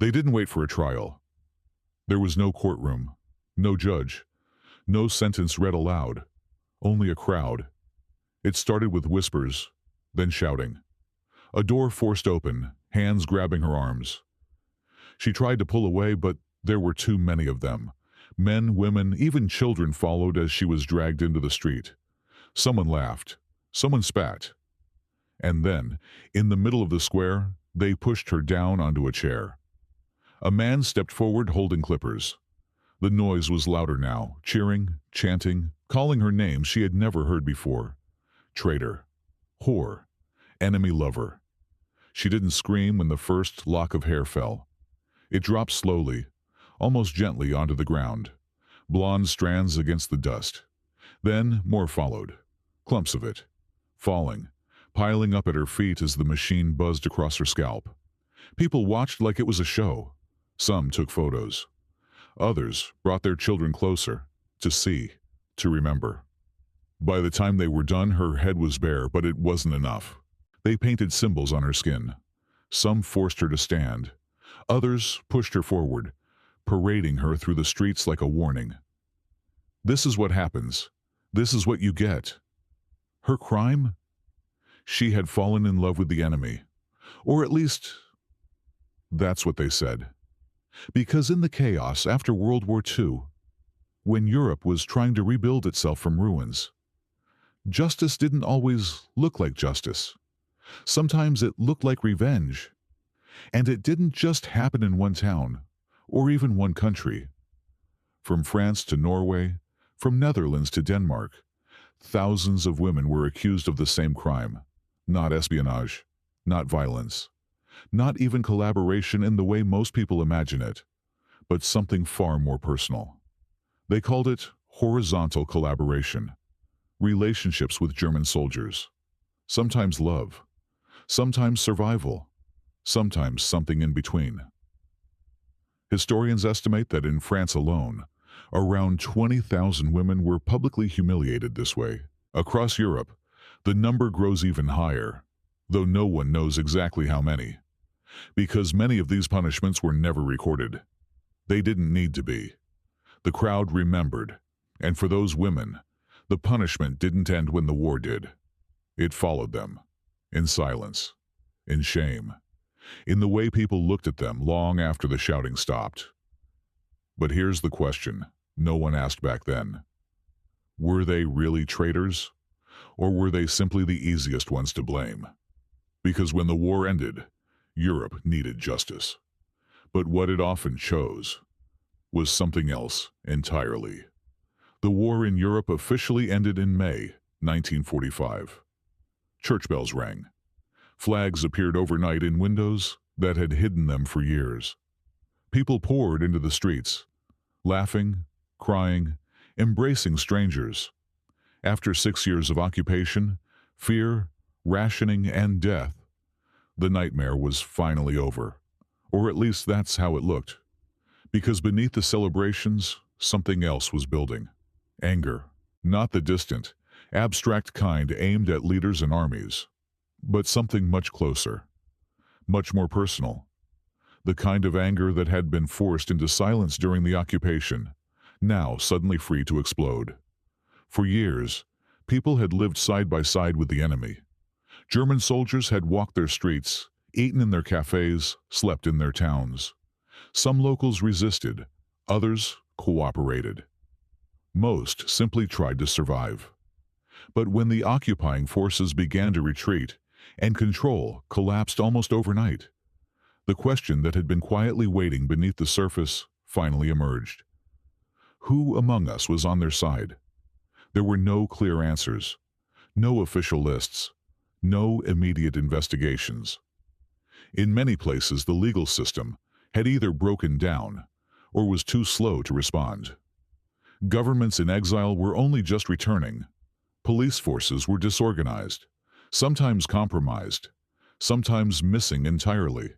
They didn't wait for a trial. There was no courtroom, no judge, no sentence read aloud, only a crowd. It started with whispers, then shouting. A door forced open, hands grabbing her arms. She tried to pull away, but there were too many of them. Men, women, even children followed as she was dragged into the street. Someone laughed. Someone spat. And then, in the middle of the square, they pushed her down onto a chair. A man stepped forward holding clippers. The noise was louder now, cheering, chanting, calling her names she had never heard before. Traitor. Whore. Enemy lover. She didn't scream when the first lock of hair fell. It dropped slowly, almost gently onto the ground, blonde strands against the dust. Then more followed, clumps of it, falling, piling up at her feet as the machine buzzed across her scalp. People watched like it was a show. Some took photos. Others brought their children closer, to see, to remember. By the time they were done, her head was bare, but it wasn't enough. They painted symbols on her skin. Some forced her to stand. Others pushed her forward, parading her through the streets like a warning. This is what happens. This is what you get. Her crime? She had fallen in love with the enemy. Or at least, that's what they said. Because in the chaos after World War II, when Europe was trying to rebuild itself from ruins, justice didn't always look like justice. Sometimes it looked like revenge. And it didn't just happen in one town, or even one country. From France to Norway, from Netherlands to Denmark, thousands of women were accused of the same crime. Not espionage, not violence, not even collaboration in the way most people imagine it, but something far more personal. They called it horizontal collaboration, relationships with German soldiers, sometimes love, sometimes survival, sometimes something in between. Historians estimate that in France alone, around 20,000 women were publicly humiliated this way. Across Europe, the number grows even higher, though no one knows exactly how many, because many of these punishments were never recorded. They didn't need to be. The crowd remembered, and for those women, the punishment didn't end when the war did. It followed them, in silence, in shame, in the way people looked at them long after the shouting stopped. But here's the question no one asked back then. Were they really traitors? Or were they simply the easiest ones to blame? Because when the war ended, Europe needed justice. But what it often chose was something else entirely. The war in Europe officially ended in May 1945. Church bells rang. Flags appeared overnight in windows that had hidden them for years. People poured into the streets, laughing, crying, embracing strangers. After 6 years of occupation, fear, rationing, and death, the nightmare was finally over. Or at least that's how it looked. Because beneath the celebrations, something else was building. Anger. Not the distant, abstract kind aimed at leaders and armies, but something much closer, much more personal. The kind of anger that had been forced into silence during the occupation, now suddenly free to explode. For years, people had lived side by side with the enemy. German soldiers had walked their streets, eaten in their cafes, slept in their towns. Some locals resisted, others cooperated. Most simply tried to survive. But when the occupying forces began to retreat, and control collapsed almost overnight, the question that had been quietly waiting beneath the surface finally emerged. Who among us was on their side? There were no clear answers, no official lists, no immediate investigations. In many places, the legal system had either broken down or was too slow to respond. Governments in exile were only just returning. Police forces were disorganized, sometimes compromised, sometimes missing entirely.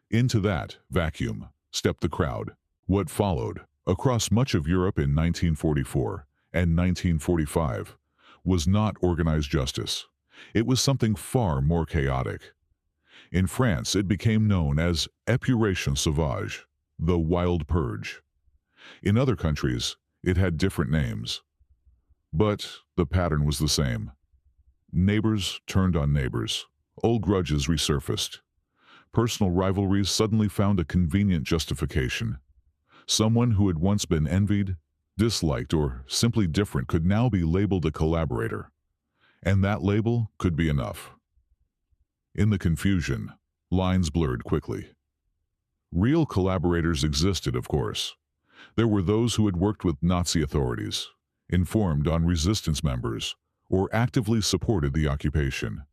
Into that vacuum stepped the crowd. What followed, across much of Europe in 1944 and 1945, was not organized justice. It was something far more chaotic. In France, it became known as épuration sauvage, the wild purge. In other countries, it had different names. But the pattern was the same. Neighbors turned on neighbors. Old grudges resurfaced. Personal rivalries suddenly found a convenient justification. Someone who had once been envied, disliked, or simply different could now be labeled a collaborator. And that label could be enough. In the confusion, lines blurred quickly. Real collaborators existed, of course. There were those who had worked with Nazi authorities, informed on resistance members, or actively supported the occupation.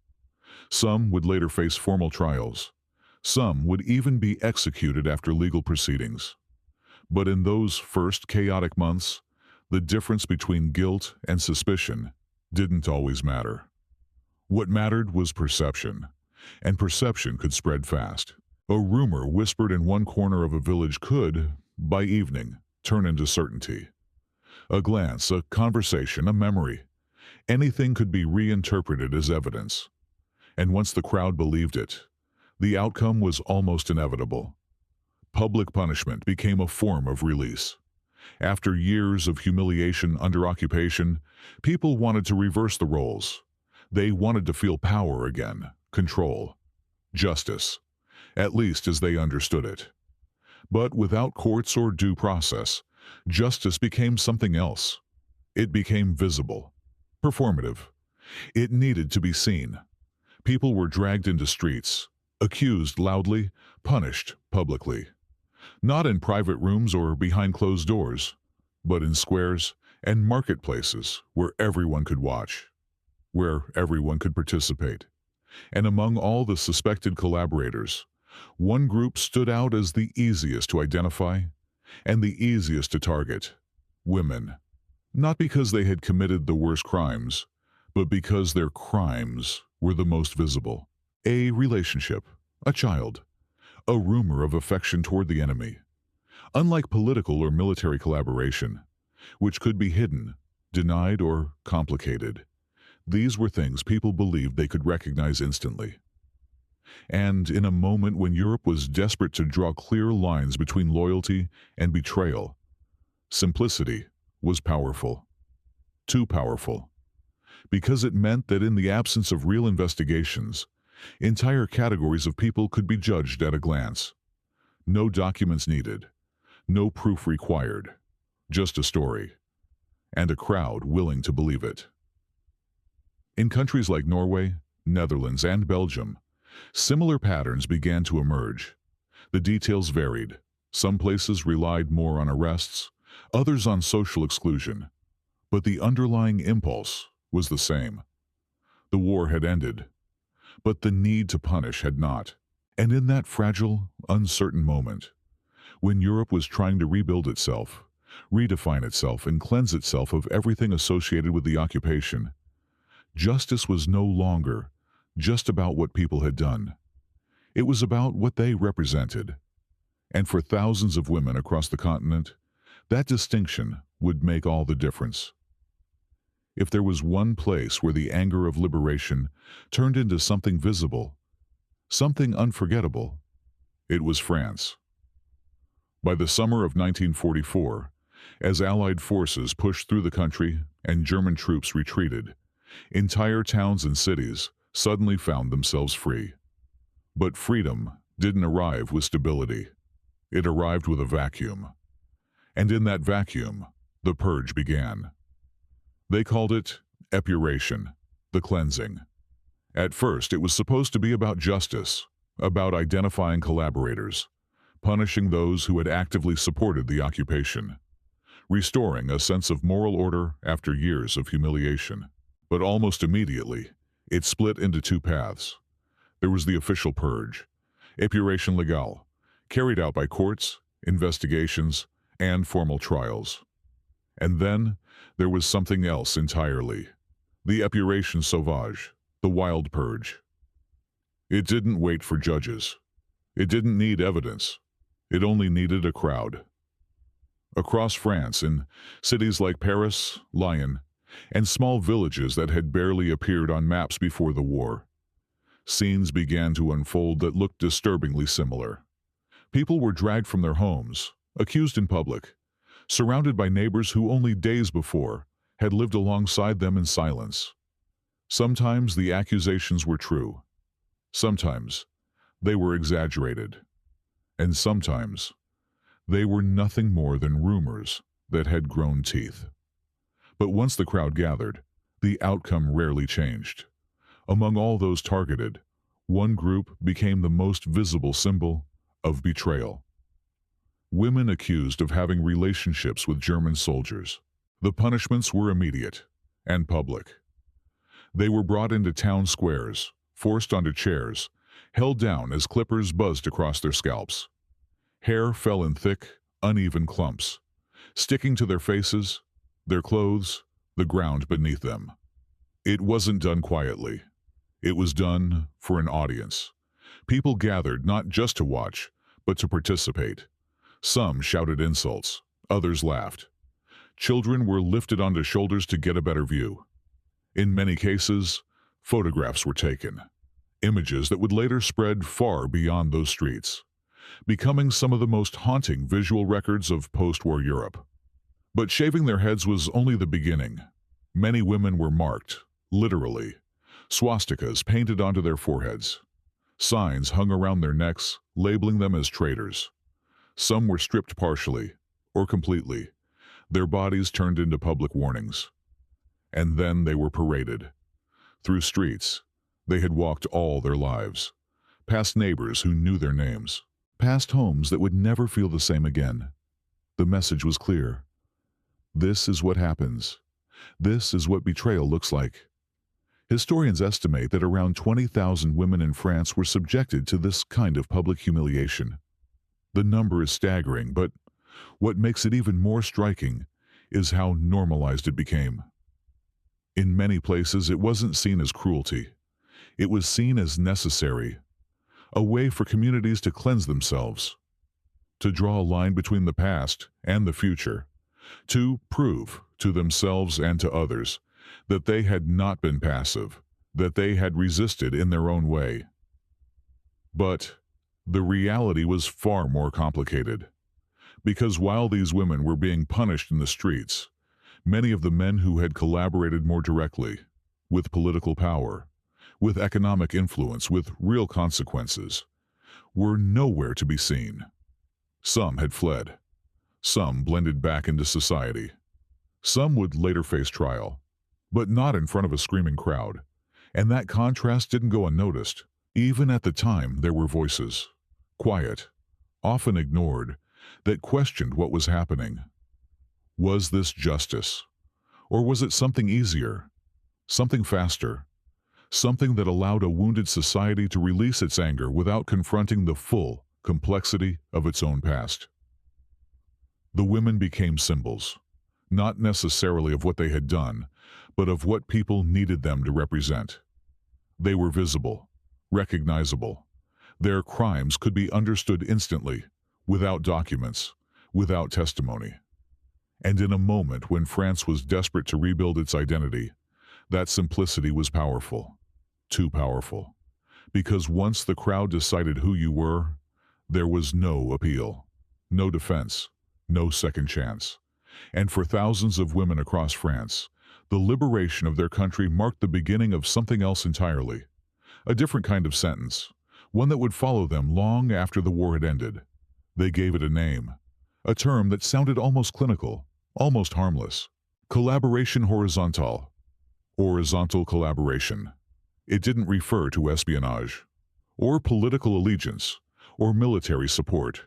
Some would later face formal trials. Some would even be executed after legal proceedings. But in those first chaotic months, the difference between guilt and suspicion didn't always matter. What mattered was perception, and perception could spread fast. A rumor whispered in one corner of a village could, by evening, turn into certainty. A glance, a conversation, a memory. Anything could be reinterpreted as evidence. And once the crowd believed it, the outcome was almost inevitable. Public punishment became a form of release. After years of humiliation under occupation, people wanted to reverse the roles. They wanted to feel power again, control, justice, at least as they understood it. But without courts or due process, justice became something else. It became visible, performative. It needed to be seen. People were dragged into streets, accused loudly, punished publicly. Not in private rooms or behind closed doors, but in squares and marketplaces where everyone could watch, where everyone could participate. And among all the suspected collaborators, one group stood out as the easiest to identify and the easiest to target: women. Not because they had committed the worst crimes, but because their crimes were the most visible. A relationship, a child, a rumor of affection toward the enemy. Unlike political or military collaboration, which could be hidden, denied, or complicated, these were things people believed they could recognize instantly. And in a moment when Europe was desperate to draw clear lines between loyalty and betrayal, simplicity was powerful. Too powerful. Because it meant that in the absence of real investigations, entire categories of people could be judged at a glance. No documents needed, no proof required, just a story, and a crowd willing to believe it. In countries like Norway, Netherlands, and Belgium, similar patterns began to emerge. The details varied. Some places relied more on arrests, others on social exclusion. But the underlying impulse was the same. The war had ended, but the need to punish had not. And in that fragile, uncertain moment, when Europe was trying to rebuild itself, redefine itself, and cleanse itself of everything associated with the occupation, justice was no longer just about what people had done. It was about what they represented. And for thousands of women across the continent, that distinction would make all the difference. If there was one place where the anger of liberation turned into something visible, something unforgettable, it was France. By the summer of 1944, as Allied forces pushed through the country and German troops retreated, entire towns and cities suddenly found themselves free. But freedom didn't arrive with stability. It arrived with a vacuum. And in that vacuum, the purge began. They called it épuration, the cleansing. At first, it was supposed to be about justice, about identifying collaborators, punishing those who had actively supported the occupation, restoring a sense of moral order after years of humiliation. But almost immediately, it split into two paths. There was the official purge, épuration légale, carried out by courts, investigations, and formal trials. And then there was something else entirely, the épuration sauvage, the wild purge. It didn't wait for judges. It didn't need evidence. It only needed a crowd. Across France, in cities like Paris, Lyon, and small villages that had barely appeared on maps before the war, Scenes began to unfold that looked disturbingly similar. People were dragged from their homes, accused in public, surrounded by neighbors who only days before had lived alongside them in silence. Sometimes the accusations were true. Sometimes they were exaggerated. And sometimes they were nothing more than rumors that had grown teeth. But once the crowd gathered, the outcome rarely changed. Among all those targeted, one group became the most visible symbol of betrayal. Women accused of having relationships with German soldiers. The punishments were immediate and public. They were brought into town squares, forced onto chairs, held down as clippers buzzed across their scalps. Hair fell in thick, uneven clumps, sticking to their faces, their clothes, the ground beneath them. It wasn't done quietly. It was done for an audience. People gathered not just to watch, but to participate. Some shouted insults, others laughed. Children were lifted onto shoulders to get a better view. In many cases, photographs were taken, images that would later spread far beyond those streets, becoming some of the most haunting visual records of post-war Europe. But shaving their heads was only the beginning. Many women were marked, literally, swastikas painted onto their foreheads. Signs hung around their necks, labeling them as traitors. Some were stripped partially, or completely, their bodies turned into public warnings. And then they were paraded. Through streets they had walked all their lives, past neighbors who knew their names, past homes that would never feel the same again. The message was clear. This is what happens. This is what betrayal looks like. Historians estimate that around 20,000 women in France were subjected to this kind of public humiliation. The number is staggering, but what makes it even more striking is how normalized it became. In many places, it wasn't seen as cruelty. It was seen as necessary, a way for communities to cleanse themselves, to draw a line between the past and the future, to prove to themselves and to others that they had not been passive, that they had resisted in their own way. But the reality was far more complicated, because while these women were being punished in the streets, many of the men who had collaborated more directly, with political power, with economic influence, with real consequences, were nowhere to be seen. Some had fled. Some blended back into society. Some would later face trial, but not in front of a screaming crowd. And that contrast didn't go unnoticed. Even at the time, there were voices, quiet, often ignored, that questioned what was happening. Was this justice? Or was it something easier, something faster, something that allowed a wounded society to release its anger without confronting the full complexity of its own past? The women became symbols, not necessarily of what they had done, but of what people needed them to represent. They were visible, recognizable. Their crimes could be understood instantly, without documents, without testimony. And in a moment when France was desperate to rebuild its identity, that simplicity was powerful, too powerful. Because once the crowd decided who you were, there was no appeal, no defense, no second chance. And for thousands of women across France, the liberation of their country marked the beginning of something else entirely. A different kind of sentence, one that would follow them long after the war had ended. They gave it a name, a term that sounded almost clinical, almost harmless. Collaboration horizontale. Horizontal collaboration. It didn't refer to espionage, or political allegiance, or military support.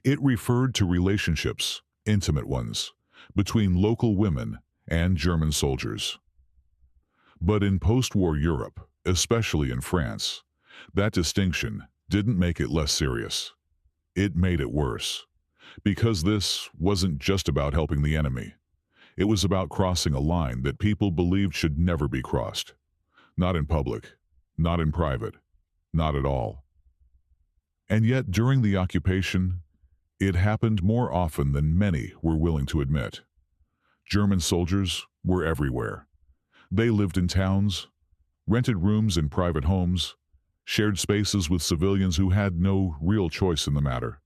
It referred to relationships, intimate ones, between local women and German soldiers. But in post-war Europe, especially in France, that distinction didn't make it less serious. It made it worse. Because this wasn't just about helping the enemy. It was about crossing a line that people believed should never be crossed. Not in public, not in private, not at all. And yet, during the occupation, it happened more often than many were willing to admit. German soldiers were everywhere. They lived in towns, rented rooms in private homes, shared spaces with civilians who had no real choice in the matter.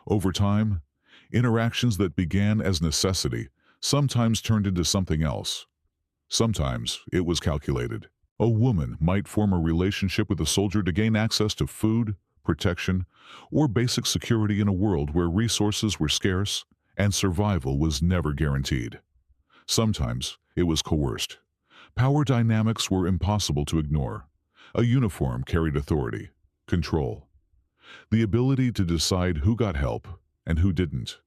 Over time, interactions that began as necessity sometimes turned into something else. Sometimes it was calculated. A woman might form a relationship with a soldier to gain access to food, protection, or basic security in a world where resources were scarce and survival was never guaranteed. Sometimes it was coerced. Power dynamics were impossible to ignore. A uniform carried authority, control, the ability to decide who got help and who didn't.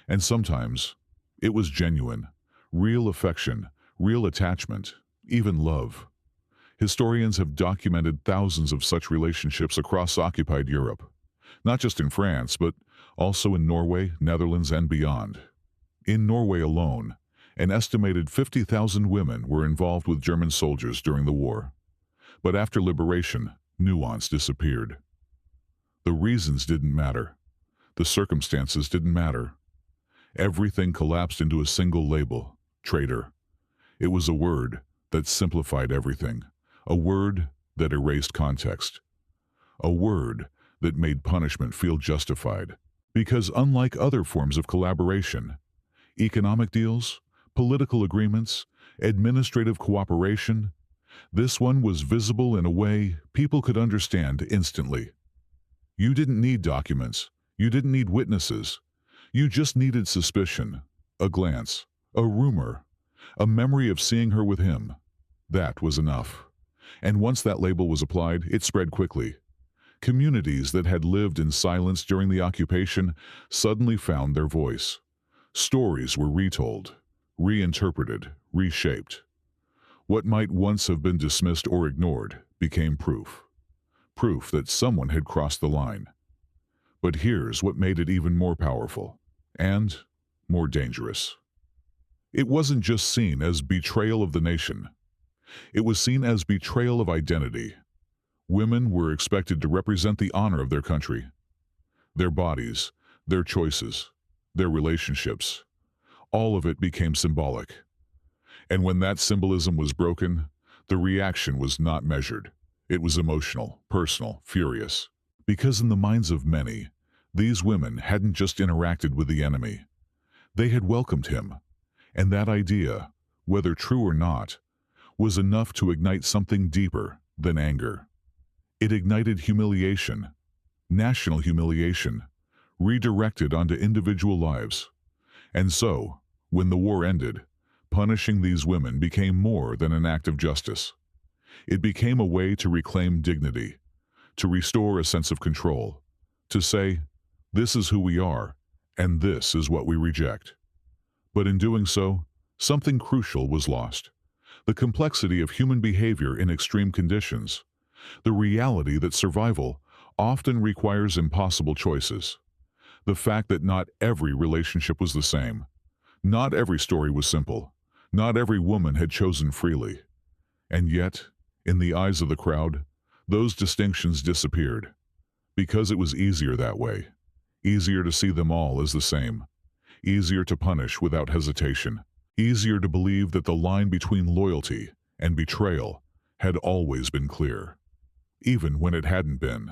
And sometimes it was genuine, real affection, real attachment, even love. Historians have documented thousands of such relationships across occupied Europe, not just in France, but also in Norway, Netherlands, and beyond. In Norway alone, an estimated 50,000 women were involved with German soldiers during the war. But after liberation, nuance disappeared. The reasons didn't matter. The circumstances didn't matter. Everything collapsed into a single label: traitor. It was a word that simplified everything, a word that erased context, a word that made punishment feel justified. Because unlike other forms of collaboration, economic deals, political agreements, administrative cooperation, this one was visible in a way people could understand instantly. You didn't need documents. You didn't need witnesses. You just needed suspicion, a glance, a rumor, a memory of seeing her with him. That was enough. And once that label was applied, it spread quickly. Communities that had lived in silence during the occupation suddenly found their voice. Stories were retold, reinterpreted, reshaped. What might once have been dismissed or ignored became proof. Proof that someone had crossed the line. But here's what made it even more powerful and more dangerous. It wasn't just seen as betrayal of the nation. It was seen as betrayal of identity. Women were expected to represent the honor of their country, their bodies, their choices, their relationships. All of it became symbolic. And when that symbolism was broken, the reaction was not measured. It was emotional, personal, furious. Because in the minds of many, these women hadn't just interacted with the enemy. They had welcomed him. And that idea, whether true or not, was enough to ignite something deeper than anger. It ignited humiliation, national humiliation, redirected onto individual lives. And so, when the war ended, punishing these women became more than an act of justice. It became a way to reclaim dignity, to restore a sense of control, to say, this is who we are, and this is what we reject. But in doing so, something crucial was lost. The complexity of human behavior in extreme conditions, the reality that survival often requires impossible choices, the fact that not every relationship was the same, not every story was simple, not every woman had chosen freely. And yet, in the eyes of the crowd, those distinctions disappeared, because it was easier that way, easier to see them all as the same, easier to punish without hesitation, easier to believe that the line between loyalty and betrayal had always been clear, even when it hadn't been.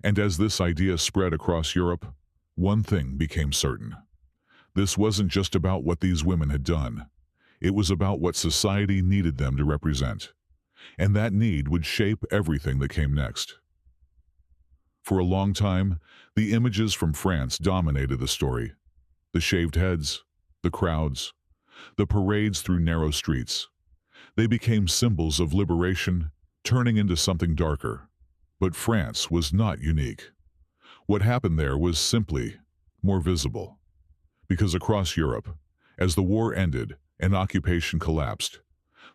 And as this idea spread across Europe, one thing became certain. This wasn't just about what these women had done. It was about what society needed them to represent. And that need would shape everything that came next. For a long time, the images from France dominated the story. The shaved heads, the crowds, the parades through narrow streets. They became symbols of liberation, turning into something darker. But France was not unique. What happened there was simply more visible. Because across Europe, as the war ended and occupation collapsed,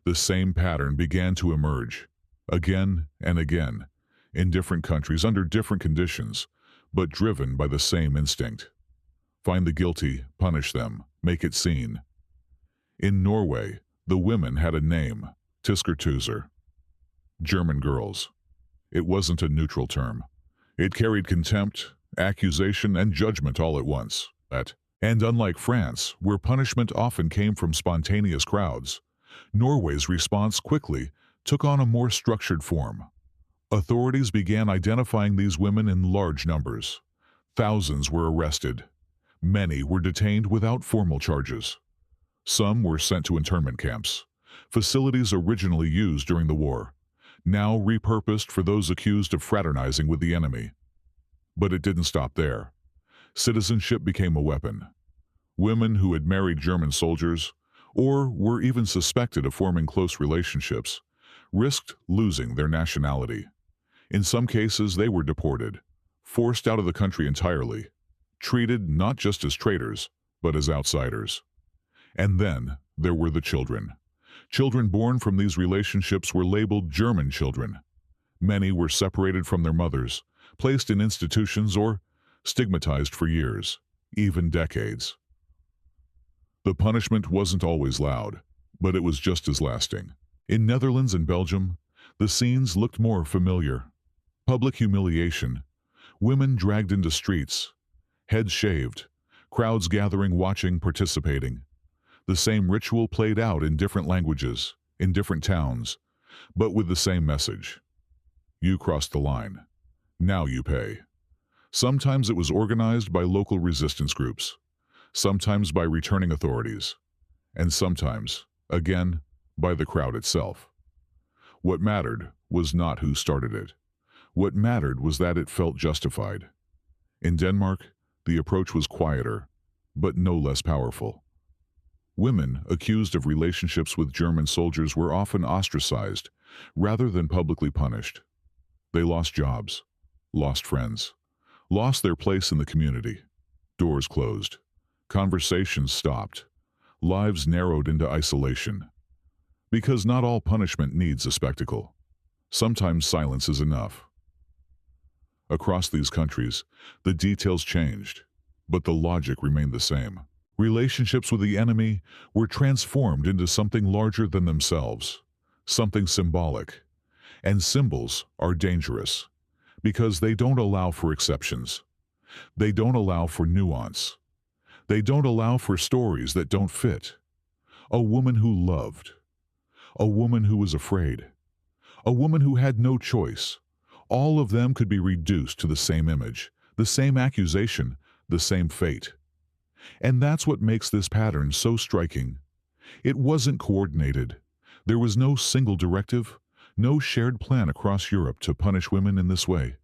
the same pattern began to emerge, again and again, in different countries under different conditions, but driven by the same instinct. Find the guilty, punish them, make it seen. In Norway, the women had a name, tyskertoser, German girls. It wasn't a neutral term. It carried contempt, accusation, and judgment all at once. And unlike France, where punishment often came from spontaneous crowds, Norway's response quickly took on a more structured form. Authorities began identifying these women in large numbers. Thousands were arrested. Many were detained without formal charges. Some were sent to internment camps, facilities originally used during the war, now repurposed for those accused of fraternizing with the enemy. But it didn't stop there. Citizenship became a weapon. Women who had married German soldiers, or were even suspected of forming close relationships, risked losing their nationality. In some cases, they were deported, forced out of the country entirely, treated not just as traitors, but as outsiders. And then there were the children. Children born from these relationships were labeled German children. Many were separated from their mothers, placed in institutions, or stigmatized for years, even decades. The punishment wasn't always loud, but it was just as lasting. In Netherlands and Belgium, the scenes looked more familiar. Public humiliation, women dragged into streets, heads shaved, crowds gathering, watching, participating. The same ritual played out in different languages, in different towns, but with the same message. You crossed the line. Now you pay. Sometimes it was organized by local resistance groups, sometimes by returning authorities, and sometimes, again, by the crowd itself. What mattered was not who started it. What mattered was that it felt justified. In Denmark, the approach was quieter, but no less powerful. Women accused of relationships with German soldiers were often ostracized rather than publicly punished. They lost jobs, lost friends, lost their place in the community. Doors closed. Conversations stopped. Lives narrowed into isolation. Because not all punishment needs a spectacle. Sometimes silence is enough. Across these countries, the details changed, but the logic remained the same. Relationships with the enemy were transformed into something larger than themselves, something symbolic. And symbols are dangerous because they don't allow for exceptions. They don't allow for nuance. They don't allow for stories that don't fit. A woman who loved. A woman who was afraid. A woman who had no choice. All of them could be reduced to the same image, the same accusation, the same fate. And that's what makes this pattern so striking. It wasn't coordinated. There was no single directive, no shared plan across Europe to punish women in this way.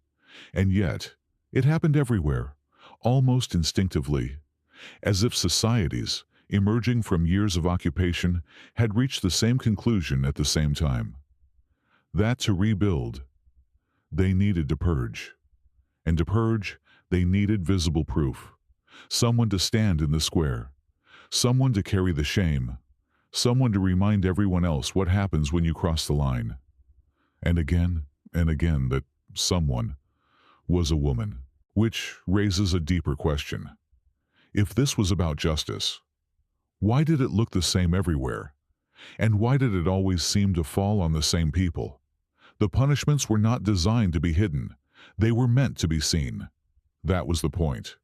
And yet, it happened everywhere, almost instinctively, as if societies, emerging from years of occupation, had reached the same conclusion at the same time. That to rebuild, they needed to purge. And to purge, they needed visible proof. Someone to stand in the square. Someone to carry the shame. Someone to remind everyone else what happens when you cross the line. And again that someone was a woman. Which raises a deeper question. If this was about justice, why did it look the same everywhere? And why did it always seem to fall on the same people? The punishments were not designed to be hidden. They were meant to be seen. That was the point.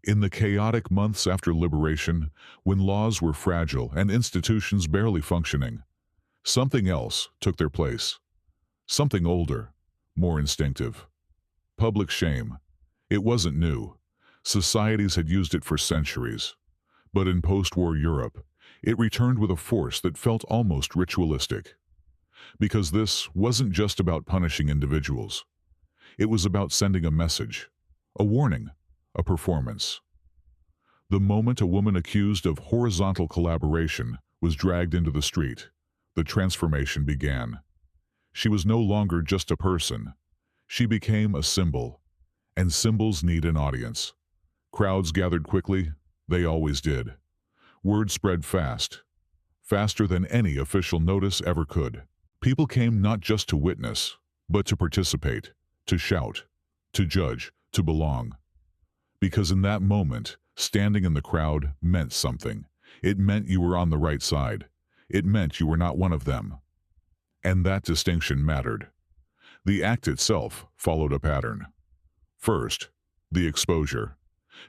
In the chaotic months after liberation, when laws were fragile and institutions barely functioning, something else took their place. Something older, more instinctive. Public shame. It wasn't new. Societies had used it for centuries. But in post-war Europe, it returned with a force that felt almost ritualistic. Because this wasn't just about punishing individuals. It was about sending a message, a warning, a performance. The moment a woman accused of horizontal collaboration was dragged into the street, the transformation began. She was no longer just a person. She became a symbol, and symbols need an audience. Crowds gathered quickly, they always did. Word spread fast, faster than any official notice ever could. People came not just to witness, but to participate, to shout, to judge, to belong. Because in that moment, standing in the crowd meant something. It meant you were on the right side. It meant you were not one of them. And that distinction mattered. The act itself followed a pattern. First, the exposure.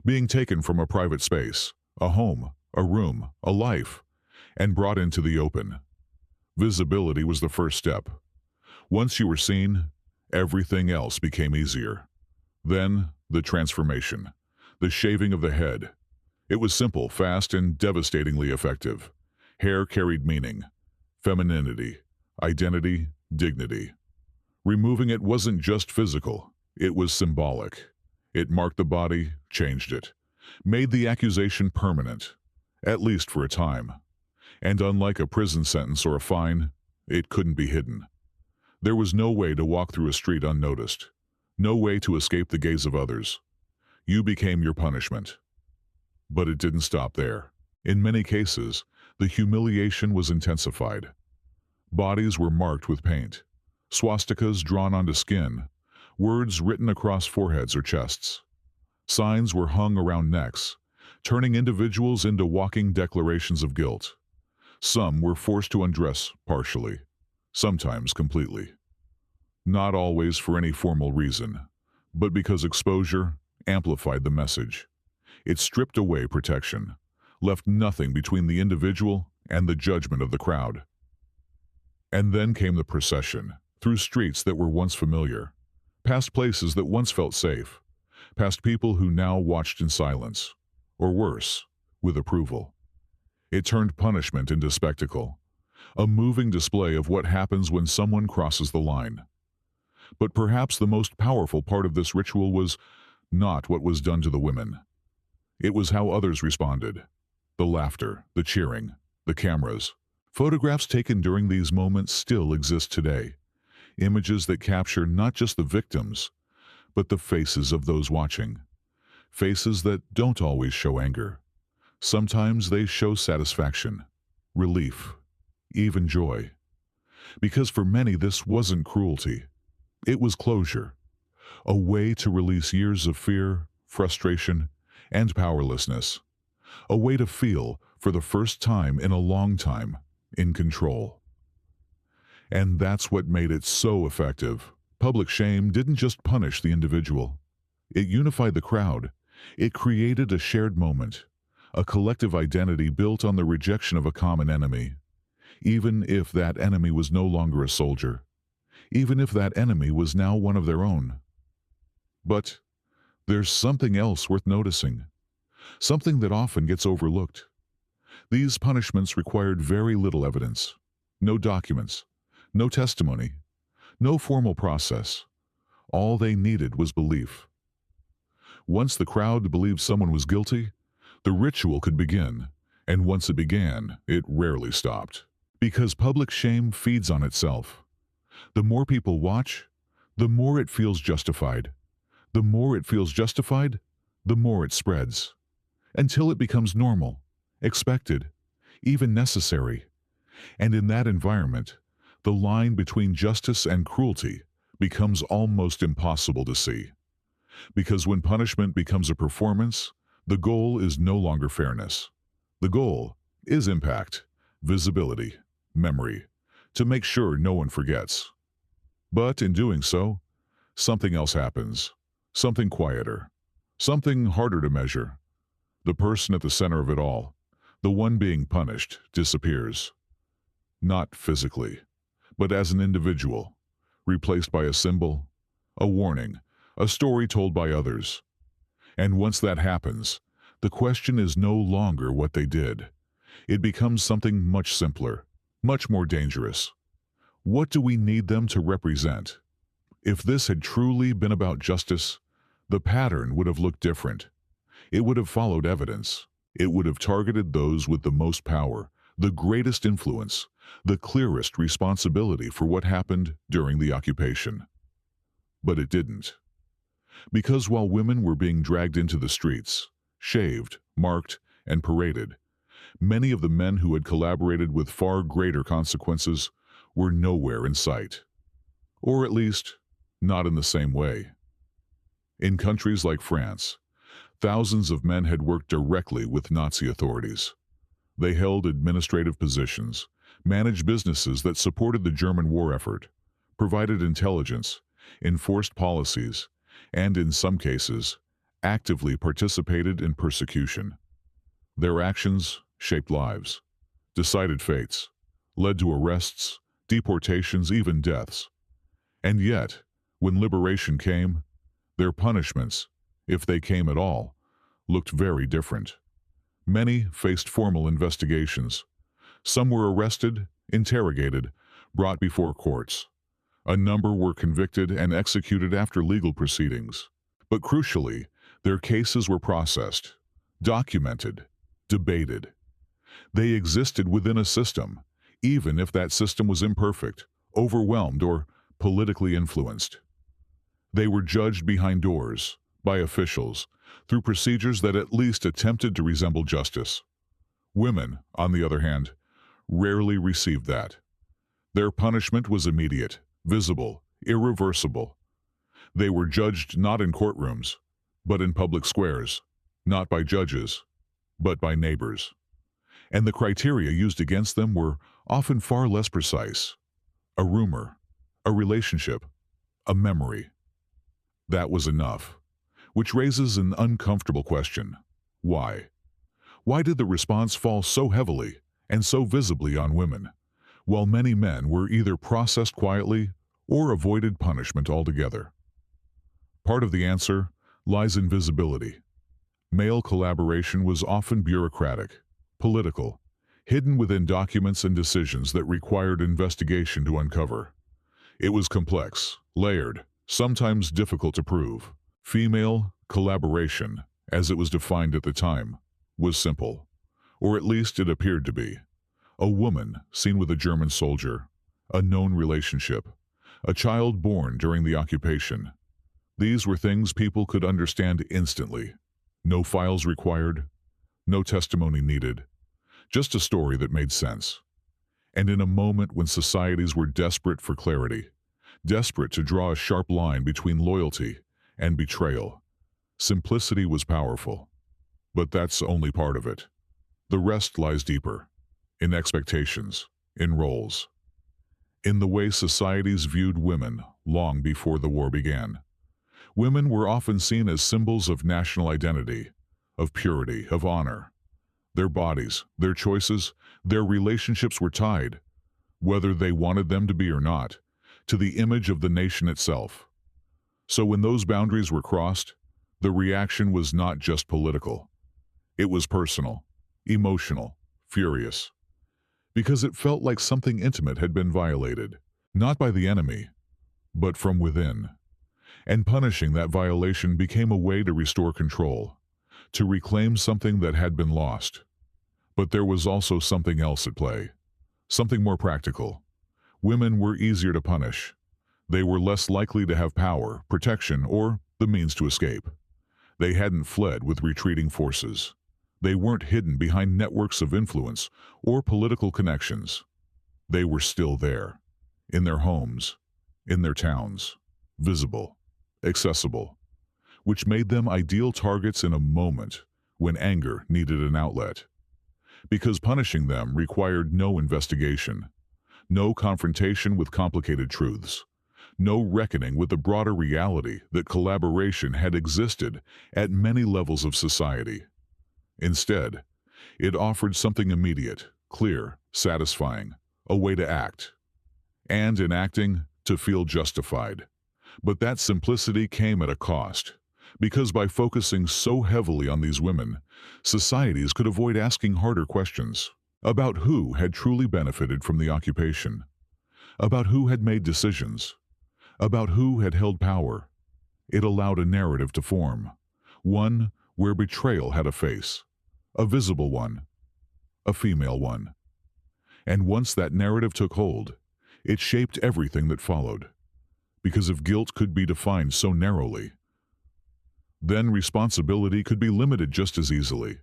Being taken from a private space, a home, a room, a life, and brought into the open. Visibility was the first step. Once you were seen, everything else became easier. Then, the transformation. The shaving of the head. It was simple, fast, and devastatingly effective. Hair carried meaning, femininity, identity, dignity. Removing it wasn't just physical, it was symbolic. It marked the body, changed it, made the accusation permanent, at least for a time. And unlike a prison sentence or a fine, it couldn't be hidden. There was no way to walk through a street unnoticed, no way to escape the gaze of others. You became your punishment. But it didn't stop there. In many cases, the humiliation was intensified. Bodies were marked with paint, swastikas drawn onto skin, words written across foreheads or chests. Signs were hung around necks, turning individuals into walking declarations of guilt. Some were forced to undress partially, sometimes completely. Not always for any formal reason, but because exposure amplified the message. It stripped away protection, left nothing between the individual and the judgment of the crowd. And then came the procession, through streets that were once familiar, past places that once felt safe, past people who now watched in silence, or worse, with approval. It turned punishment into spectacle, a moving display of what happens when someone crosses the line. But perhaps the most powerful part of this ritual was not what was done to the women. It was how others responded. The laughter, the cheering, the cameras. Photographs taken during these moments still exist today. Images that capture not just the victims, but the faces of those watching. Faces that don't always show anger. Sometimes they show satisfaction, relief, even joy. Because for many this wasn't cruelty. It was closure. A way to release years of fear, frustration, and powerlessness. A way to feel, for the first time in a long time, in control. And that's what made it so effective. Public shame didn't just punish the individual. It unified the crowd. It created a shared moment, a collective identity built on the rejection of a common enemy. Even if that enemy was no longer a soldier. Even if that enemy was now one of their own. But there's something else worth noticing. Something that often gets overlooked. These punishments required very little evidence. No documents. No testimony. No formal process. All they needed was belief. Once the crowd believed someone was guilty, the ritual could begin, and once it began, it rarely stopped. Because public shame feeds on itself. The more people watch, the more it feels justified. The more it feels justified, the more it spreads. Until it becomes normal, expected, even necessary. And in that environment, the line between justice and cruelty becomes almost impossible to see. Because when punishment becomes a performance, the goal is no longer fairness. The goal is impact, visibility, memory, to make sure no one forgets. But in doing so, something else happens. Something quieter. Something harder to measure. The person at the center of it all, the one being punished, disappears. Not physically, but as an individual, replaced by a symbol, a warning, a story told by others. And once that happens, the question is no longer what they did. It becomes something much simpler, much more dangerous. What do we need them to represent? If this had truly been about justice, the pattern would have looked different. It would have followed evidence. It would have targeted those with the most power, the greatest influence, the clearest responsibility for what happened during the occupation. But it didn't. Because while women were being dragged into the streets, shaved, marked, and paraded, many of the men who had collaborated with far greater consequences were nowhere in sight. Or at least, not in the same way. In countries like France, thousands of men had worked directly with Nazi authorities. They held administrative positions, managed businesses that supported the German war effort, provided intelligence, enforced policies, and in some cases, actively participated in persecution. Their actions shaped lives, decided fates, led to arrests, deportations, even deaths. And yet, when liberation came, their punishments, if they came at all, looked very different. Many faced formal investigations. Some were arrested, interrogated, brought before courts. A number were convicted and executed after legal proceedings. But crucially, their cases were processed, documented, debated. They existed within a system, even if that system was imperfect, overwhelmed, or politically influenced. They were judged behind doors, by officials, through procedures that at least attempted to resemble justice. Women, on the other hand, rarely received that. Their punishment was immediate, visible, irreversible. They were judged not in courtrooms, but in public squares, not by judges, but by neighbors. And the criteria used against them were often far less precise. A rumor, a relationship, a memory. That was enough, which raises an uncomfortable question. Why? Why did the response fall so heavily and so visibly on women, while many men were either processed quietly or avoided punishment altogether? Part of the answer lies in visibility. Male collaboration was often bureaucratic, political, hidden within documents and decisions that required investigation to uncover. It was complex, layered, sometimes difficult to prove. Female collaboration, as it was defined at the time, was simple, or at least it appeared to be. A woman seen with a German soldier, a known relationship, a child born during the occupation. These were things people could understand instantly. No files required, no testimony needed, just a story that made sense. And in a moment when societies were desperate for clarity, desperate to draw a sharp line between loyalty and betrayal, simplicity was powerful. But that's only part of it. The rest lies deeper, in expectations, in roles, in the way societies viewed women long before the war began. Women were often seen as symbols of national identity, of purity, of honor. Their bodies, their choices, their relationships were tied, whether they wanted them to be or not, to the image of the nation itself. So when those boundaries were crossed, the reaction was not just political. It was personal, emotional, furious. Because it felt like something intimate had been violated, not by the enemy, but from within. And punishing that violation became a way to restore control, to reclaim something that had been lost. But there was also something else at play, something more practical. Women were easier to punish. They were less likely to have power, protection, or the means to escape. They hadn't fled with retreating forces. They weren't hidden behind networks of influence or political connections. They were still there, in their homes, in their towns, visible, accessible, which made them ideal targets in a moment when anger needed an outlet. Because punishing them required no investigation, no confrontation with complicated truths, no reckoning with the broader reality that collaboration had existed at many levels of society. Instead, it offered something immediate, clear, satisfying, a way to act. And in acting, to feel justified. But that simplicity came at a cost, because by focusing so heavily on these women, societies could avoid asking harder questions about who had truly benefited from the occupation, about who had made decisions, about who had held power. It allowed a narrative to form, one where betrayal had a face, a visible one, a female one. And once that narrative took hold, it shaped everything that followed. Because if guilt could be defined so narrowly, then responsibility could be limited just as easily.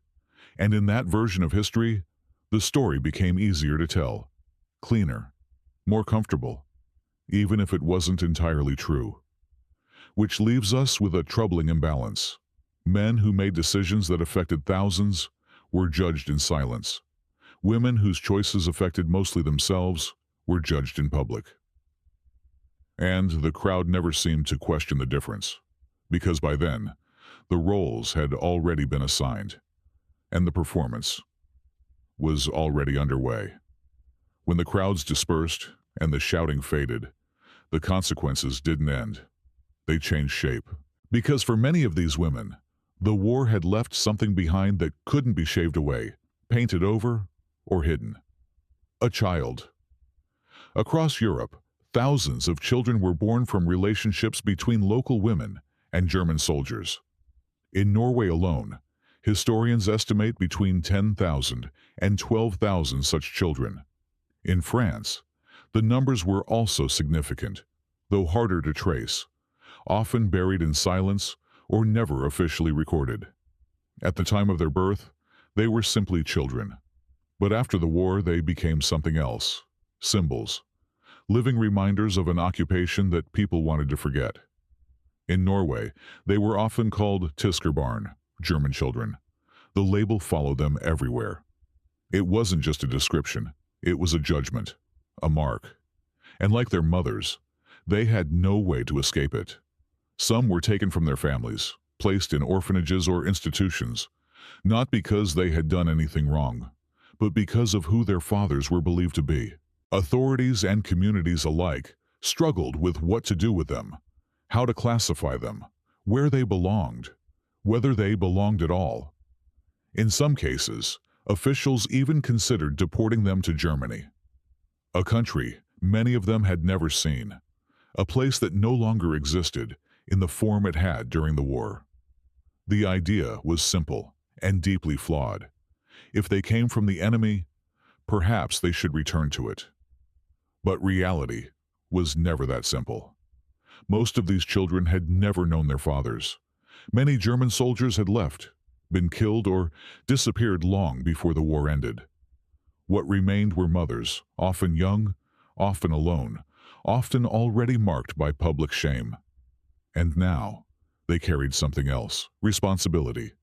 And in that version of history, the story became easier to tell, cleaner, more comfortable, even if it wasn't entirely true. Which leaves us with a troubling imbalance. Men who made decisions that affected thousands were judged in silence. Women whose choices affected mostly themselves were judged in public. And the crowd never seemed to question the difference, because by then, the roles had already been assigned, and the performance was already underway. When the crowds dispersed and the shouting faded, the consequences didn't end. They changed shape. Because for many of these women, the war had left something behind that couldn't be shaved away, painted over, or hidden. A child. Across Europe, thousands of children were born from relationships between local women and German soldiers. In Norway alone, historians estimate between 10,000 and 12,000 such children. In France, the numbers were also significant, though harder to trace, often buried in silence or never officially recorded. At the time of their birth, they were simply children. But after the war, they became something else. Symbols. Living reminders of an occupation that people wanted to forget. In Norway, they were often called tyskerbarn, German children. The label followed them everywhere. It wasn't just a description, it was a judgment, a mark. And like their mothers, they had no way to escape it. Some were taken from their families, placed in orphanages or institutions, not because they had done anything wrong, but because of who their fathers were believed to be. Authorities and communities alike struggled with what to do with them, how to classify them, where they belonged, whether they belonged at all. In some cases, officials even considered deporting them to Germany, a country many of them had never seen, a place that no longer existed in the form it had during the war. The idea was simple and deeply flawed. If they came from the enemy, perhaps they should return to it. But reality was never that simple. Most of these children had never known their fathers. Many German soldiers had left, been killed, or disappeared long before the war ended. What remained were mothers, often young, often alone, often already marked by public shame. And now, they carried something else, responsibility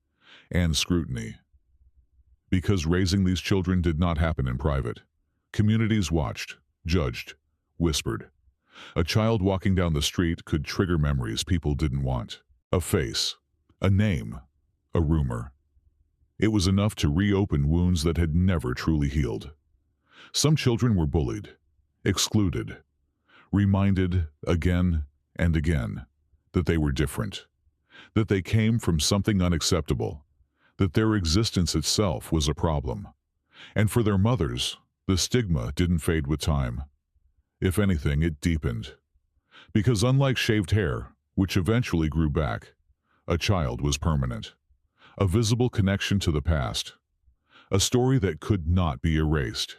and scrutiny. Because raising these children did not happen in private, communities watched, judged, whispered. A child walking down the street could trigger memories people didn't want. A face, a name, a rumor. It was enough to reopen wounds that had never truly healed. Some children were bullied, excluded, reminded again and again that they were different, that they came from something unacceptable, that their existence itself was a problem. And for their mothers, the stigma didn't fade with time. If anything, it deepened. Because unlike shaved hair, which eventually grew back, a child was permanent, a visible connection to the past, a story that could not be erased.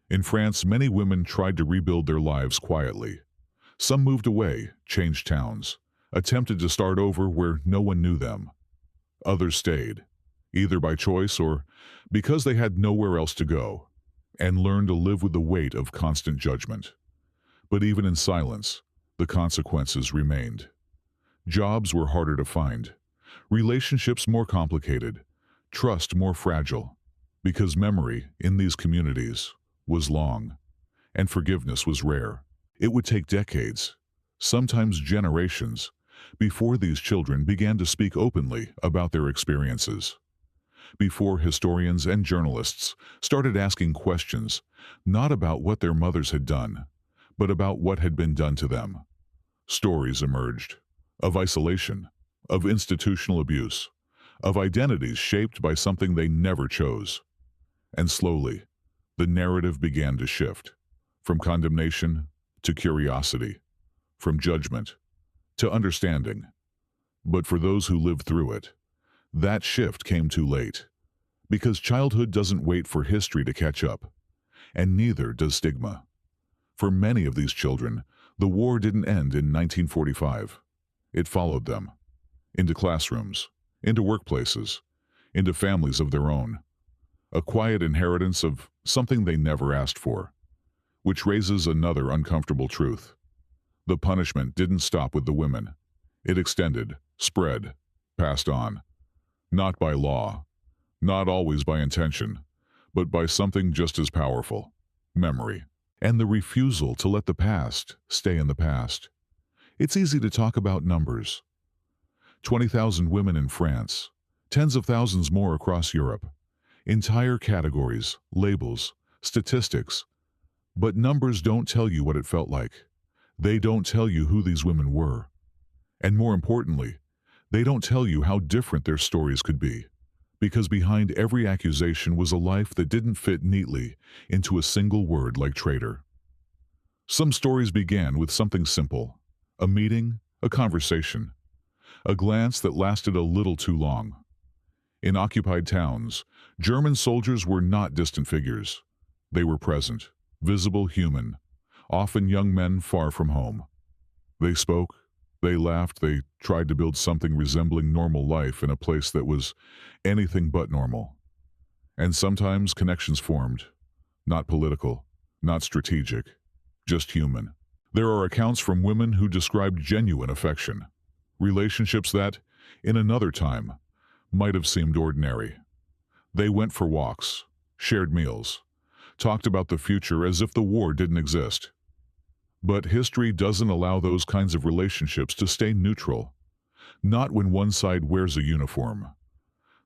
In France, many women tried to rebuild their lives quietly. Some moved away, changed towns, attempted to start over where no one knew them. Others stayed, either by choice or because they had nowhere else to go, and learned to live with the weight of constant judgment. But even in silence, the consequences remained. Jobs were harder to find, relationships more complicated, trust more fragile, because memory in these communities was long, and forgiveness was rare. It would take decades, sometimes generations, before these children began to speak openly about their experiences. Before historians and journalists started asking questions, not about what their mothers had done, but about what had been done to them. Stories emerged, of isolation, of institutional abuse, of identities shaped by something they never chose. And slowly, the narrative began to shift, from condemnation to curiosity, from judgment to understanding. But for those who lived through it, that shift came too late, because childhood doesn't wait for history to catch up, and neither does stigma. For many of these children, the war didn't end in 1945. It followed them, into classrooms, into workplaces, into families of their own. A quiet inheritance of something they never asked for, which raises another uncomfortable truth. The punishment didn't stop with the women. It extended, spread, passed on. Not by law, not always by intention, but by something just as powerful, memory, and the refusal to let the past stay in the past. It's easy to talk about numbers. 20,000 women in France, tens of thousands more across Europe. Entire categories, labels, statistics. But numbers don't tell you what it felt like. They don't tell you who these women were. And more importantly, they don't tell you how different their stories could be. Because behind every accusation was a life that didn't fit neatly into a single word like traitor. Some stories began with something simple: a meeting, a conversation, a glance that lasted a little too long. In occupied towns, German soldiers were not distant figures. They were present, visible, human, often young men far from home. They spoke, they laughed, they tried to build something resembling normal life in a place that was anything but normal. And sometimes connections formed, not political, not strategic, just human. There are accounts from women who described genuine affection, relationships that, in another time, might have seemed ordinary. They went for walks, shared meals, talked about the future as if the war didn't exist. But history doesn't allow those kinds of relationships to stay neutral. Not when one side wears a uniform.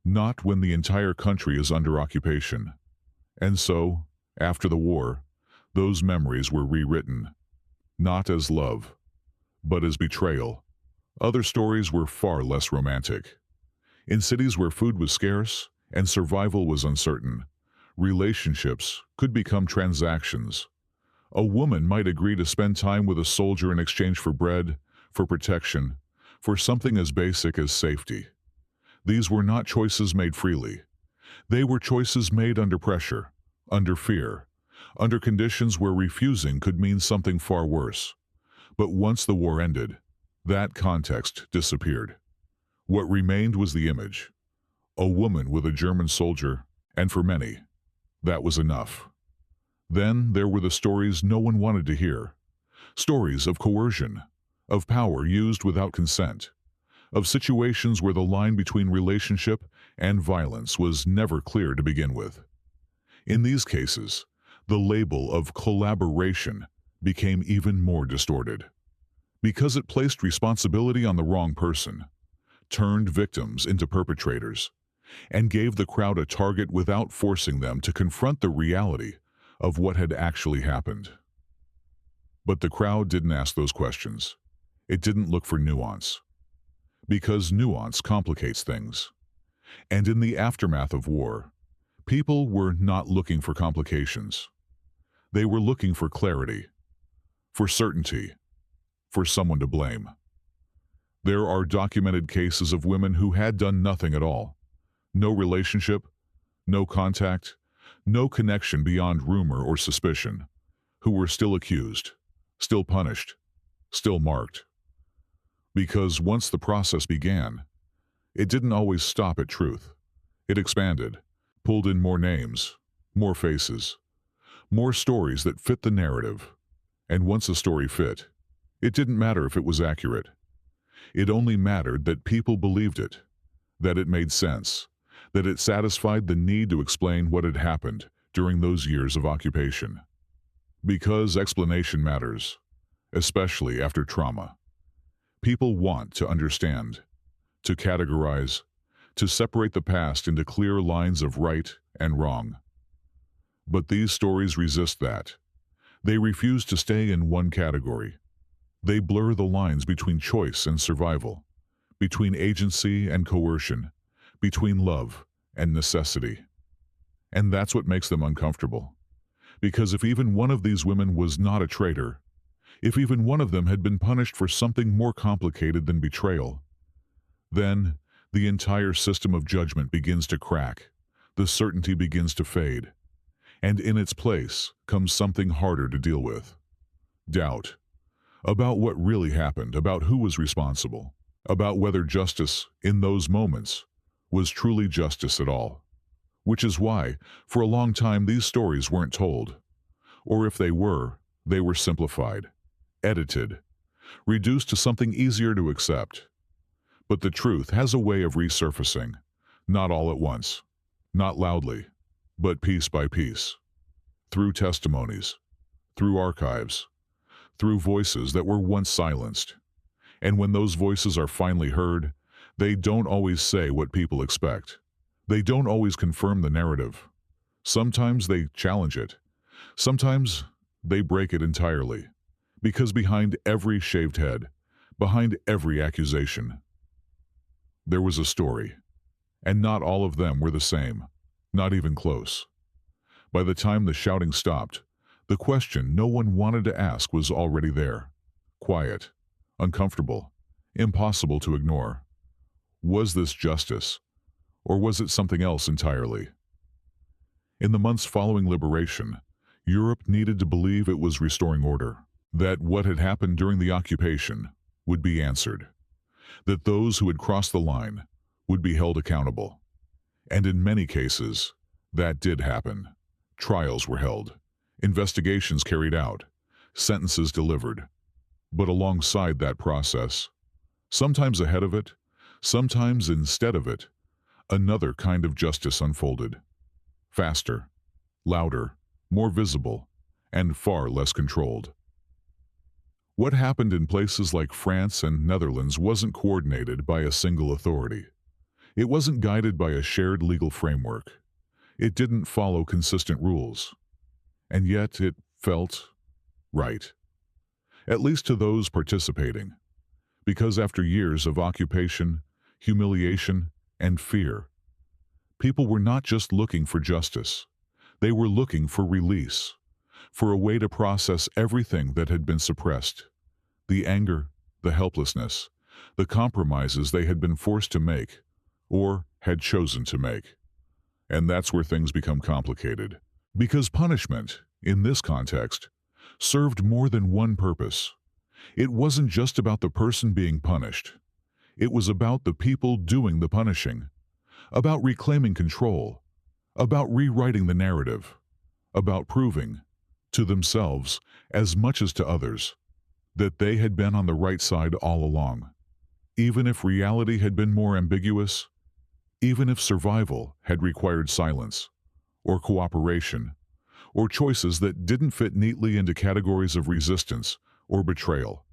Not when the entire country is under occupation. And so, after the war, those memories were rewritten. Not as love, but as betrayal. Other stories were far less romantic. In cities where food was scarce and survival was uncertain, relationships could become transactions. A woman might agree to spend time with a soldier in exchange for bread, for protection, for something as basic as safety. These were not choices made freely. They were choices made under pressure, under fear, under conditions where refusing could mean something far worse. But once the war ended, that context disappeared. What remained was the image: a woman with a German soldier, and for many, that was enough. Then there were the stories no one wanted to hear. Stories of coercion, of power used without consent, of situations where the line between relationship and violence was never clear to begin with. In these cases, the label of collaboration became even more distorted, because it placed responsibility on the wrong person, turned victims into perpetrators, and gave the crowd a target without forcing them to confront the reality of what had actually happened. But the crowd didn't ask those questions. It didn't look for nuance. Because nuance complicates things. And in the aftermath of war, people were not looking for complications. They were looking for clarity, for certainty, for someone to blame. There are documented cases of women who had done nothing at all. No relationship, no contact, no connection beyond rumor or suspicion, who were still accused, still punished, still marked. Because once the process began, it didn't always stop at truth. It expanded, pulled in more names, more faces, more stories that fit the narrative. And once a story fit, it didn't matter if it was accurate. It only mattered that people believed it, that it made sense, that it satisfied the need to explain what had happened during those years of occupation. Because explanation matters, especially after trauma. People want to understand, to categorize, to separate the past into clear lines of right and wrong. But these stories resist that. They refuse to stay in one category. They blur the lines between choice and survival, between agency and coercion, between love and necessity. And that's what makes them uncomfortable. Because if even one of these women was not a traitor, if even one of them had been punished for something more complicated than betrayal, then the entire system of judgment begins to crack, the certainty begins to fade, and in its place comes something harder to deal with: doubt. About what really happened, about who was responsible, about whether justice, in those moments, was truly justice at all. Which is why, for a long time, these stories weren't told. Or if they were simplified, edited, reduced to something easier to accept. But the truth has a way of resurfacing, not all at once, not loudly, but piece by piece, through testimonies, through archives, through voices that were once silenced. And when those voices are finally heard, they don't always say what people expect. They don't always confirm the narrative. Sometimes they challenge it. Sometimes they break it entirely. Because behind every shaved head, behind every accusation, there was a story. And not all of them were the same, not even close. By the time the shouting stopped, the question no one wanted to ask was already there. Quiet, uncomfortable, impossible to ignore. Was this justice, or was it something else entirely? In the months following liberation, Europe needed to believe it was restoring order, that what had happened during the occupation would be answered, that those who had crossed the line would be held accountable. And in many cases, that did happen. Trials were held, investigations carried out, sentences delivered. But alongside that process, sometimes ahead of it, sometimes instead of it, another kind of justice unfolded. Faster, louder, more visible, and far less controlled. What happened in places like France and Netherlands wasn't coordinated by a single authority. It wasn't guided by a shared legal framework. It didn't follow consistent rules. And yet it felt right. At least to those participating. Because after years of occupation, humiliation, and fear, people were not just looking for justice. They were looking for release, for a way to process everything that had been suppressed. The anger, the helplessness, the compromises they had been forced to make, or had chosen to make. And that's where things become complicated. Because punishment, in this context, served more than one purpose. It wasn't just about the person being punished. It was about the people doing the punishing, about reclaiming control, about rewriting the narrative, about proving, to themselves as much as to others, that they had been on the right side all along. Even if reality had been more ambiguous, even if survival had required silence, or cooperation, or choices that didn't fit neatly into categories of resistance or betrayal.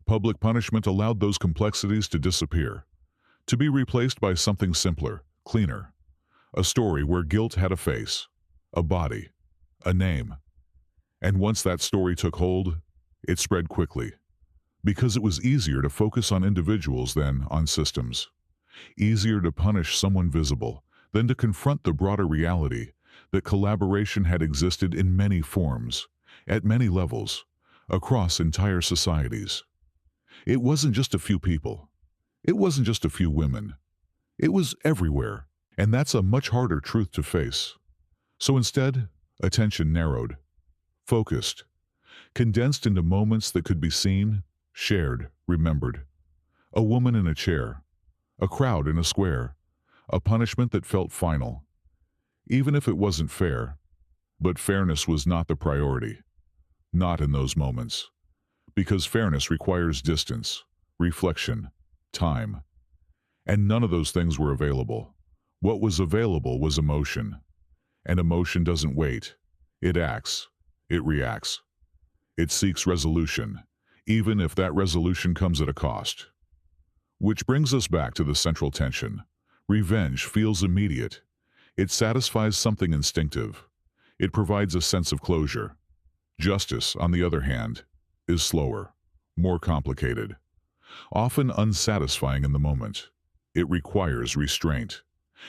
Public punishment allowed those complexities to disappear, to be replaced by something simpler, cleaner. A story where guilt had a face, a body, a name. And once that story took hold, it spread quickly, because it was easier to focus on individuals than on systems. Easier to punish someone visible than to confront the broader reality that collaboration had existed in many forms, at many levels, across entire societies. It wasn't just a few people. It wasn't just a few women. It was everywhere, and that's a much harder truth to face. So instead, attention narrowed, focused, condensed into moments that could be seen, shared, remembered. A woman in a chair, a crowd in a square, a punishment that felt final. Even if it wasn't fair, but fairness was not the priority. Not in those moments. Because fairness requires distance, reflection, time. And none of those things were available. What was available was emotion. And emotion doesn't wait. It acts. It reacts. It seeks resolution, even if that resolution comes at a cost. Which brings us back to the central tension. Revenge feels immediate. It satisfies something instinctive. It provides a sense of closure. Justice, on the other hand, is slower, more complicated, often unsatisfying in the moment. It requires restraint.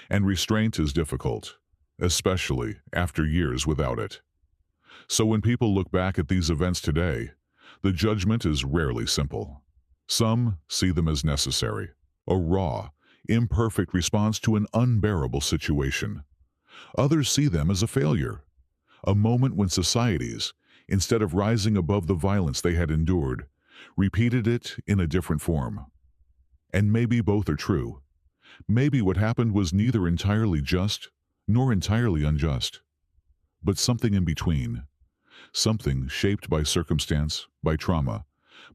And restraint is difficult, especially after years without it. So when people look back at these events today, the judgment is rarely simple. Some see them as necessary, a raw, imperfect response to an unbearable situation. Others see them as a failure, a moment when societies, instead of rising above the violence they had endured, repeated it in a different form. And maybe both are true. Maybe what happened was neither entirely just nor entirely unjust, but something in between. Something shaped by circumstance, by trauma,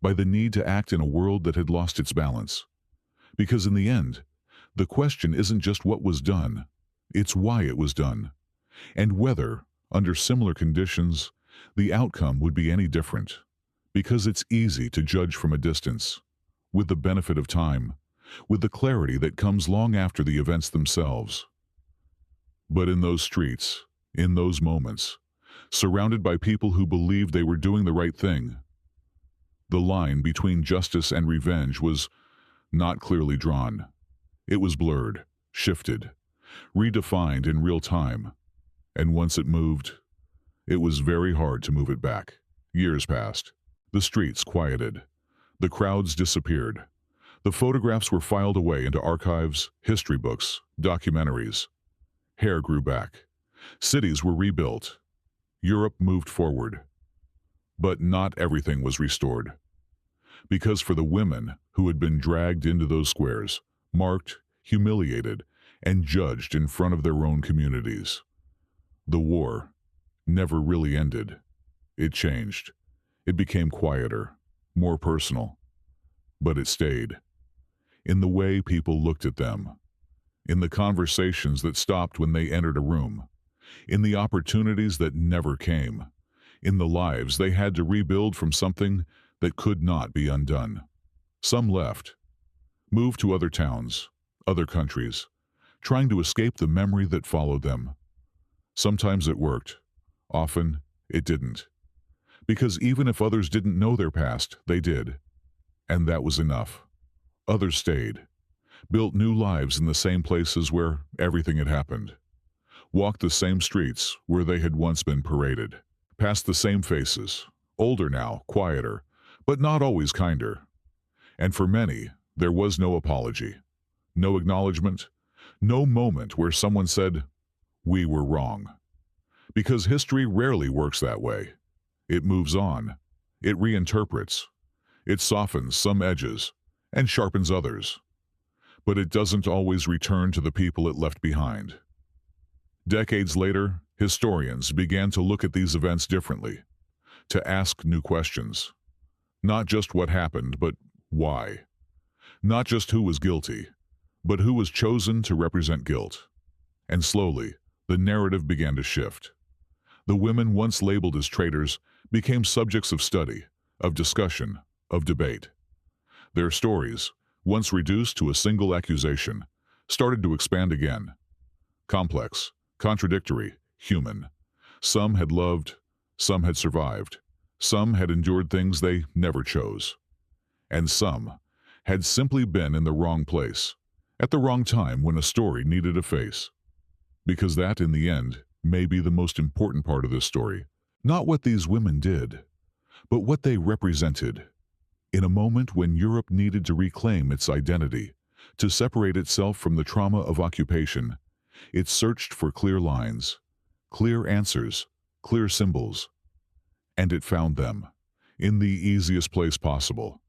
by the need to act in a world that had lost its balance. Because in the end, the question isn't just what was done, it's why it was done, and whether, under similar conditions, the outcome would be any different. Because it's easy to judge from a distance, with the benefit of time, with the clarity that comes long after the events themselves. But in those streets, in those moments, surrounded by people who believed they were doing the right thing, The line between justice and revenge was not clearly drawn. It was blurred, shifted, redefined in real time, and once it moved, it was very hard to move it back. Years passed. The streets quieted. The crowds disappeared. The photographs were filed away into archives, history books, documentaries. Hair grew back. Cities were rebuilt. Europe moved forward. But not everything was restored. Because for the women who had been dragged into those squares, marked, humiliated, and judged in front of their own communities, the war never really ended. It changed. It became quieter, more personal. But it stayed. In the way people looked at them, in the conversations that stopped when they entered a room, in the opportunities that never came, in the lives they had to rebuild from something that could not be undone. Some left, moved to other towns, other countries, trying to escape the memory that followed them. Sometimes it worked. Often it didn't. Because even if others didn't know their past, they did. And that was enough. Others stayed, built new lives in the same places where everything had happened, walked the same streets where they had once been paraded, passed the same faces, older now, quieter, but not always kinder. And for many, there was no apology, no acknowledgement, no moment where someone said, "We were wrong." Because history rarely works that way. It moves on. It reinterprets. It softens some edges and sharpens others. But it doesn't always return to the people it left behind. Decades later, historians began to look at these events differently, to ask new questions. Not just what happened, but why. Not just who was guilty, but who was chosen to represent guilt. And slowly, the narrative began to shift. The women once labeled as traitors became subjects of study, of discussion, of debate. Their stories, once reduced to a single accusation, started to expand again. Complex, contradictory, human. Some had loved, some had survived, some had endured things they never chose. And some had simply been in the wrong place, at the wrong time when a story needed a face. Because that, in the end, may be the most important part of this story. Not what these women did, but what they represented. In a moment when Europe needed to reclaim its identity, to separate itself from the trauma of occupation, it searched for clear lines, clear answers, clear symbols. And it found them, in the easiest place possible.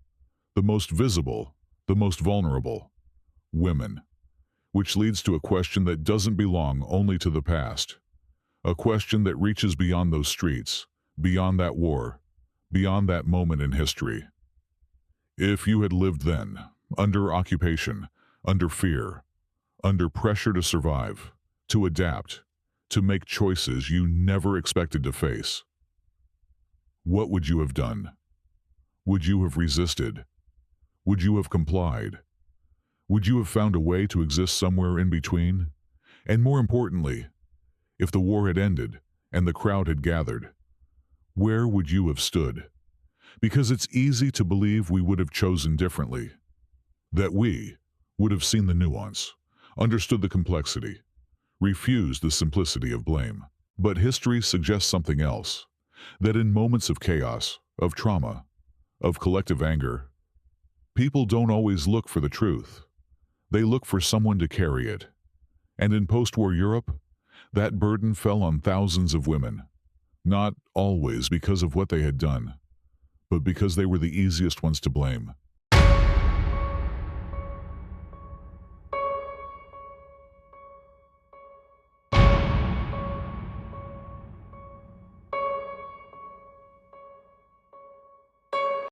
The most visible, the most vulnerable. Women. Which leads to a question that doesn't belong only to the past. A question that reaches beyond those streets, beyond that war, beyond that moment in history. If you had lived then, under occupation, under fear, under pressure to survive, to adapt, to make choices you never expected to face, what would you have done? Would you have resisted? Would you have complied? Would you have found a way to exist somewhere in between? And more importantly, if the war had ended and the crowd had gathered, where would you have stood? Because it's easy to believe we would have chosen differently, that we would have seen the nuance, understood the complexity, refused the simplicity of blame. But history suggests something else, that in moments of chaos, of trauma, of collective anger, people don't always look for the truth. They look for someone to carry it. And in post-war Europe, that burden fell on thousands of women, not always because of what they had done, but because they were the easiest ones to blame.